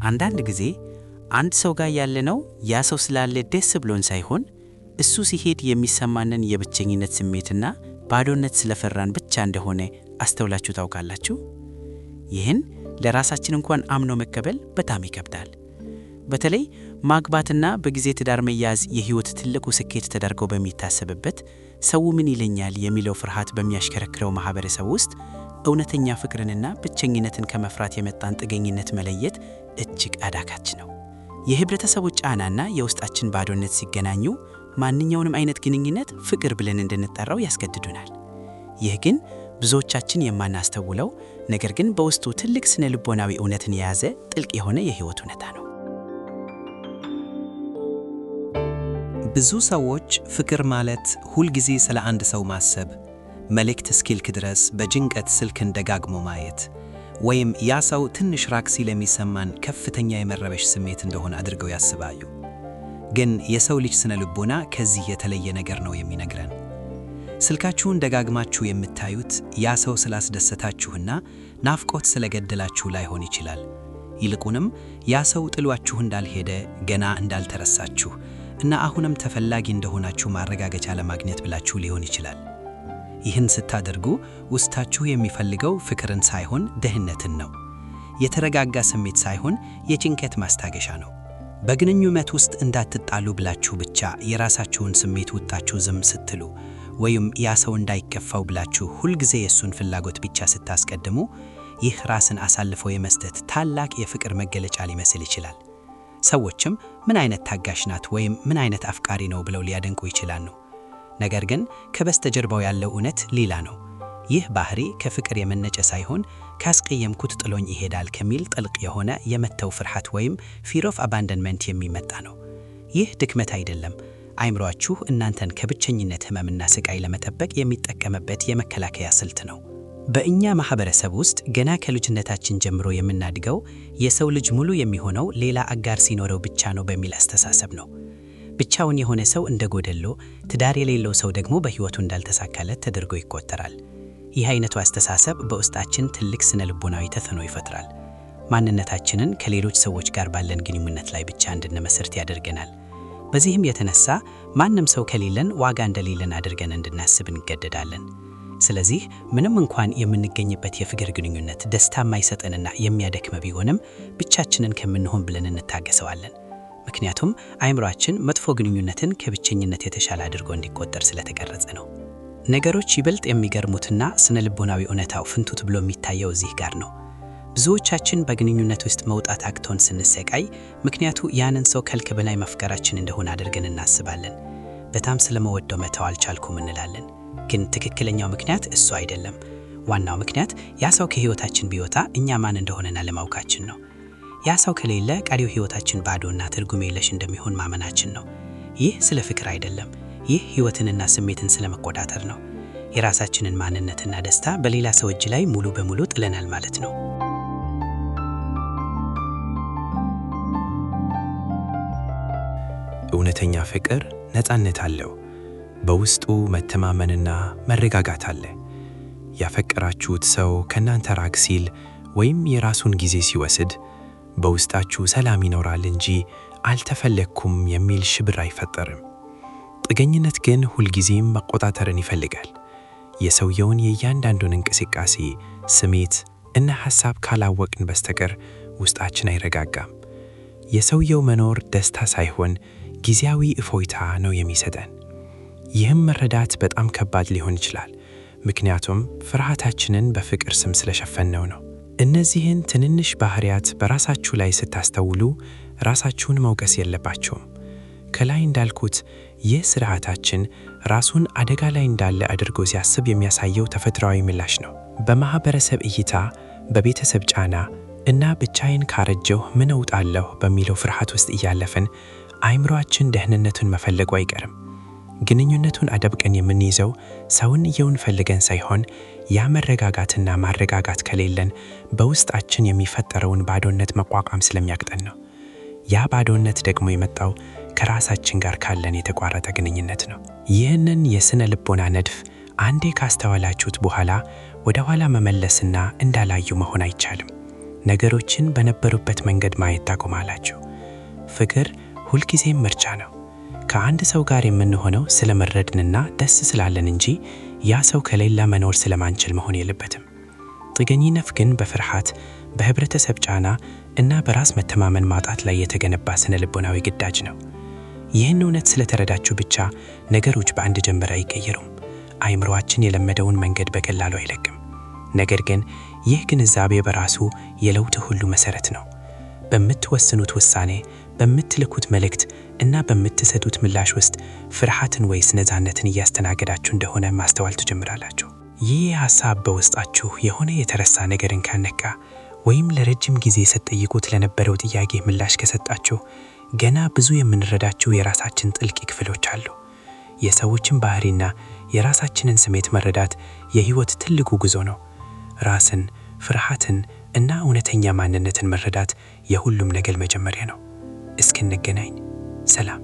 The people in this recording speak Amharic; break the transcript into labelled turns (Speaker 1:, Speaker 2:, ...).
Speaker 1: አንዳንድ ጊዜ አንድ ሰው ጋር ያለነው ያ ሰው ስላለ ደስ ብሎን ሳይሆን እሱ ሲሄድ የሚሰማንን የብቸኝነት ስሜትና ባዶነት ስለፈራን ብቻ እንደሆነ አስተውላችሁ ታውቃላችሁ? ይህን ለራሳችን እንኳን አምኖ መቀበል በጣም ይከብዳል። በተለይ ማግባትና በጊዜ ትዳር መያዝ የህይወት ትልቁ ስኬት ተደርጎ በሚታሰብበት ሰው ምን ይለኛል የሚለው ፍርሃት በሚያሽከረክረው ማህበረሰብ ውስጥ እውነተኛ ፍቅርንና ብቸኝነትን ከመፍራት የመጣን ጥገኝነት መለየት እጅግ አዳጋች ነው። የህብረተሰቡ ጫናና የውስጣችን ባዶነት ሲገናኙ ማንኛውንም አይነት ግንኙነት ፍቅር ብለን እንድንጠራው ያስገድዱናል። ይህ ግን ብዙዎቻችን የማናስተውለው ነገር ግን በውስጡ ትልቅ ስነ ልቦናዊ እውነትን የያዘ ጥልቅ የሆነ የህይወት እውነታ ነው።
Speaker 2: ብዙ ሰዎች ፍቅር ማለት ሁል ጊዜ ስለ አንድ ሰው ማሰብ፣ መልእክት እስኪልክ ድረስ በጭንቀት ስልክን ደጋግሞ ማየት ወይም ያ ሰው ትንሽ ራቅ ሲል የሚሰማን ከፍተኛ የመረበሽ ስሜት እንደሆነ አድርገው ያስባሉ። ግን የሰው ልጅ ስነ ልቦና ከዚህ የተለየ ነገር ነው የሚነግረን። ስልካችሁን ደጋግማችሁ የምታዩት ያ ሰው ስላስደሰታችሁና ናፍቆት ስለገደላችሁ ላይሆን ይችላል። ይልቁንም ያ ሰው ጥሏችሁ እንዳልሄደ፣ ገና እንዳልተረሳችሁ እና አሁንም ተፈላጊ እንደሆናችሁ ማረጋገጫ ለማግኘት ብላችሁ ሊሆን ይችላል። ይህን ስታደርጉ ውስጣችሁ የሚፈልገው ፍቅርን ሳይሆን ደህንነትን ነው። የተረጋጋ ስሜት ሳይሆን የጭንቀት ማስታገሻ ነው። በግንኙነት ውስጥ እንዳትጣሉ ብላችሁ ብቻ የራሳችሁን ስሜት ውጣችሁ ዝም ስትሉ ወይም ያ ሰው እንዳይከፋው ብላችሁ ሁልጊዜ የሱን ፍላጎት ብቻ ስታስቀድሙ ይህ ራስን አሳልፎ የመስጠት ታላቅ የፍቅር መገለጫ ሊመስል ይችላል። ሰዎችም ምን አይነት ታጋሽ ናት ወይም ምን አይነት አፍቃሪ ነው ብለው ሊያደንቁ ይችላሉ። ነገር ግን ከበስተጀርባው ያለው እውነት ሌላ ነው። ይህ ባህሪ ከፍቅር የመነጨ ሳይሆን ካስቀየምኩት ጥሎኝ ይሄዳል ከሚል ጥልቅ የሆነ የመተው ፍርሃት ወይም fear of abandonment የሚመጣ ነው። ይህ ድክመት አይደለም። አይምሮአችሁ እናንተን ከብቸኝነት ህመምና ስቃይ ለመጠበቅ የሚጠቀምበት የመከላከያ ስልት ነው። በእኛ ማህበረሰብ ውስጥ ገና ከልጅነታችን ጀምሮ የምናድገው የሰው ልጅ ሙሉ የሚሆነው ሌላ አጋር ሲኖረው ብቻ ነው በሚል አስተሳሰብ ነው። ብቻውን የሆነ ሰው እንደጎደሎ፣ ትዳር የሌለው ሰው ደግሞ በህይወቱ እንዳልተሳካለት ተደርጎ ይቆጠራል። ይህ አይነቱ አስተሳሰብ በውስጣችን ትልቅ ስነ ልቦናዊ ተጽዕኖ ይፈጥራል። ማንነታችንን ከሌሎች ሰዎች ጋር ባለን ግንኙነት ላይ ብቻ እንድንመሰርት ያደርገናል። በዚህም የተነሳ ማንም ሰው ከሌለን ዋጋ እንደሌለን አድርገን እንድናስብ እንገደዳለን። ስለዚህ ምንም እንኳን የምንገኝበት የፍቅር ግንኙነት ደስታ የማይሰጠንና የሚያደክም ቢሆንም ብቻችንን ከምንሆን ብለን እንታገሰዋለን። ምክንያቱም አይምሮአችን መጥፎ ግንኙነትን ከብቸኝነት የተሻለ አድርጎ እንዲቆጠር ስለተቀረጸ ነው። ነገሮች ይበልጥ የሚገርሙትና ስነ ልቦናዊ እውነታው ፍንቱት ብሎ የሚታየው እዚህ ጋር ነው። ብዙዎቻችን በግንኙነት ውስጥ መውጣት አቅቶን ስንሰቃይ ምክንያቱ ያንን ሰው ከልክ በላይ መፍቀራችን እንደሆነ አድርገን እናስባለን። በጣም ስለመወደው መተው አልቻልኩም እንላለን። ግን ትክክለኛው ምክንያት እሱ አይደለም። ዋናው ምክንያት ያ ሰው ከህይወታችን ቢወጣ እኛ ማን እንደሆነና ለማወቃችን ነው። ያ ሰው ከሌለ ቀሪው ህይወታችን ባዶና ትርጉም የለሽ እንደሚሆን ማመናችን ነው። ይህ ስለ ፍቅር አይደለም። ይህ ህይወትንና ስሜትን ስለመቆጣጠር ነው። የራሳችንን ማንነትና ደስታ በሌላ ሰው እጅ ላይ ሙሉ በሙሉ ጥለናል ማለት ነው።
Speaker 3: እውነተኛ ፍቅር ነፃነት አለው። በውስጡ መተማመንና መረጋጋት አለ። ያፈቀራችሁት ሰው ከናንተ ራቅ ሲል ወይም የራሱን ጊዜ ሲወስድ በውስጣችሁ ሰላም ይኖራል እንጂ አልተፈለኩም የሚል ሽብር አይፈጠርም። ጥገኝነት ግን ሁልጊዜም መቆጣጠርን ይፈልጋል። የሰውየውን የእያንዳንዱን እንቅስቃሴ፣ ስሜት እና ሐሳብ ካላወቅን በስተቀር ውስጣችን አይረጋጋም። የሰውየው መኖር ደስታ ሳይሆን ጊዜያዊ እፎይታ ነው የሚሰጠን። ይህም መረዳት በጣም ከባድ ሊሆን ይችላል፣ ምክንያቱም ፍርሃታችንን በፍቅር ስም ስለሸፈነው ነው። እነዚህን ትንንሽ ባህሪያት በራሳችሁ ላይ ስታስተውሉ ራሳችሁን መውቀስ የለባችሁም። ከላይ እንዳልኩት ይህ ስርዓታችን ራሱን አደጋ ላይ እንዳለ አድርጎ ሲያስብ የሚያሳየው ተፈጥሯዊ ምላሽ ነው። በማህበረሰብ እይታ፣ በቤተሰብ ጫና እና ብቻዬን ካረጀሁ ምን እውጣለሁ በሚለው ፍርሃት ውስጥ እያለፍን አይምሮአችን ደህንነቱን መፈለጉ አይቀርም። ግንኙነቱን አደብቀን የምንይዘው ሰውንየውን ፈልገን ሳይሆን ያ መረጋጋትና ማረጋጋት ከሌለን በውስጣችን የሚፈጠረውን ባዶነት መቋቋም ስለሚያቅተን ነው። ያ ባዶነት ደግሞ የመጣው ከራሳችን ጋር ካለን የተቋረጠ ግንኙነት ነው። ይህንን የስነ ልቦና ነድፍ አንዴ ካስተዋላችሁት በኋላ ወደ ኋላ መመለስና እንዳላዩ መሆን አይቻልም። ነገሮችን በነበሩበት መንገድ ማየት ታቆማላችሁ። ፍቅር ሁልጊዜም ምርጫ ነው። ከአንድ ሰው ጋር የምንሆነው ስለመረድንና ደስ ስላለን እንጂ ያ ሰው ከሌላ መኖር ስለማንችል መሆን የለበትም። ጥገኝነት ግን በፍርሃት፣ በህብረተሰብ ጫና እና በራስ መተማመን ማጣት ላይ የተገነባ ስነ ልቦናዊ ግዳጅ ነው። ይህን እውነት ስለተረዳችሁ ብቻ ነገሮች በአንድ ጀንበር አይቀየሩም። አእምሮአችን የለመደውን መንገድ በቀላሉ አይለቅም። ነገር ግን ይህ ግንዛቤ በራሱ የለውጥ ሁሉ መሰረት ነው። በምትወስኑት ውሳኔ፣ በምትልኩት መልእክት እና በምትሰጡት ምላሽ ውስጥ ፍርሃትን ወይስ ነፃነትን እያስተናገዳችሁ እንደሆነ ማስተዋል ትጀምራላችሁ። ይህ ሐሳብ በውስጣችሁ የሆነ የተረሳ ነገርን ካነቃ ወይም ለረጅም ጊዜ ስትጠይቁት ለነበረው ጥያቄ ምላሽ ከሰጣችሁ ገና ብዙ የምንረዳቸው የራሳችን ጥልቅ ክፍሎች አሉ። የሰዎችን ባህሪና የራሳችንን ስሜት መረዳት የህይወት ትልቁ ጉዞ ነው። ራስን፣ ፍርሃትን እና እውነተኛ ማንነትን መረዳት የሁሉም ነገር መጀመሪያ ነው። እስክንገናኝ ሰላም።